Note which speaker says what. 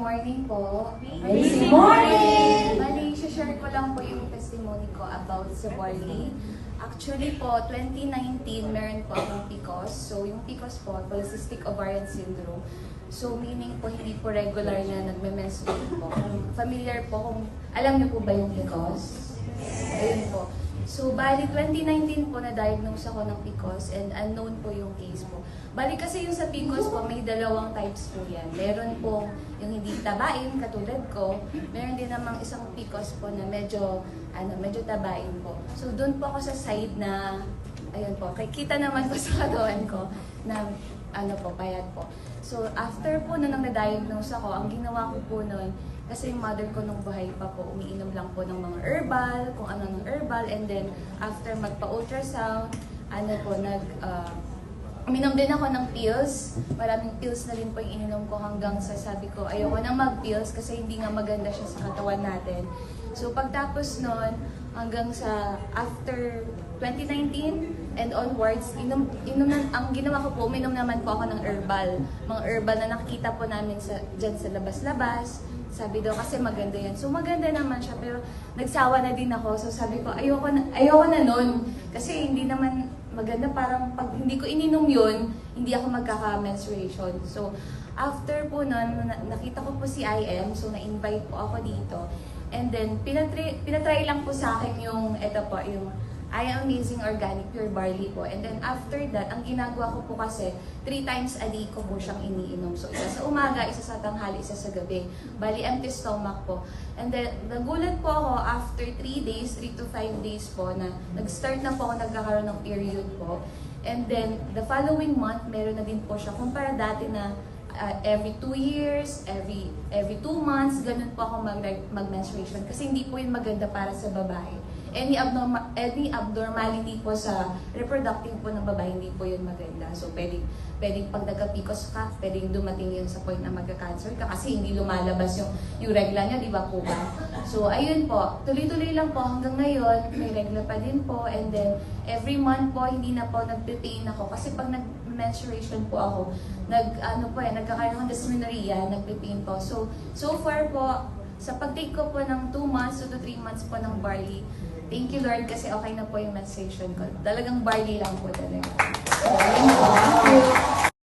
Speaker 1: morning po.
Speaker 2: Amazing morning!
Speaker 1: Bali, share ko lang po yung testimony ko about sa barley. Actually po, 2019, meron po akong PCOS. So, yung PCOS po, Polycystic Ovarian Syndrome. So, meaning po, hindi po regular na nagme-menstruate po. Familiar po kung, alam niyo po ba yung PCOS? Ayun po. So, bali 2019 po na-diagnose ako ng PCOS and unknown po yung case po. Bali kasi yung sa PCOS po, may dalawang types po yan. Meron po yung hindi tabain, katulad ko. Meron din namang isang PCOS po na medyo tabain po. So, doon po ako sa side na, ayun po, kita naman po sa katawan ko na payat po. So, after po na na-diagnose ako, ang ginawa ko po noon, kasi yung mother ko nung buhay pa po, umiinom lang po ng mga herbal, kung ano ng herbal, and then after magpa-ultrasound, uminom din ako ng pills. Maraming pills na rin po yung ininom ko hanggang sa sabi ko, ayoko na mag-pills kasi hindi nga maganda siya sa katawan natin. So pagtapos nun, hanggang sa after 2019 and onwards, ang ginawa ko po, uminom naman po ako ng herbal. Mga herbal na nakikita po namin dyan sa labas-labas. Sabi daw kasi maganda yan. So maganda naman siya pero nagsawa na din ako. So sabi ko ayoko na nun. Kasi hindi naman maganda, parang pag hindi ko ininom yun, hindi ako magkaka-menstruation. So after po nun, nakita ko po si IM. So na-invite po ako dito. And then pinatry lang po sa akin yung I Am Amazing Organic Pure Barley po. And then after that, ang ginagawa ko po kasi 3 times a day ko po siyang iniinom. So isa sa umaga, isa sa tanghali, isa sa gabi. Bali empty stomach po. And then nagulat po ako after 3 days, 3 to 5 days po na nag-start na po ako nagkakaroon ng period po. And then the following month, meron na din po siya. Kumpara dati na every 2 years, every 2 months, ganun po ako mag-menstruation. Kasi hindi po yun maganda para sa babae. Any abnormality po sa reproductive po ng babae, hindi po yun maganda. So, pwedeng pag nagka-PCOS ka, pwedeng dumating yun sa point na magka-cancer ka kasi hindi lumalabas yung regla niya, di ba po ba? So, ayun po. Tuloy-tuloy lang po hanggang ngayon, may regla pa din po. And then, every month po, hindi na po nagpe-pain ako. Kasi pag nag-menstruation po ako, nagkakaroon ng dysmenorrhea, nagpe-pain po. So far po, sa pag-take ko po ng 2 months to 3 months po ng barley, thank you Lord kasi okay na po yung menstruation ko. Talagang barley lang po talaga. So, ayun po. Thank you.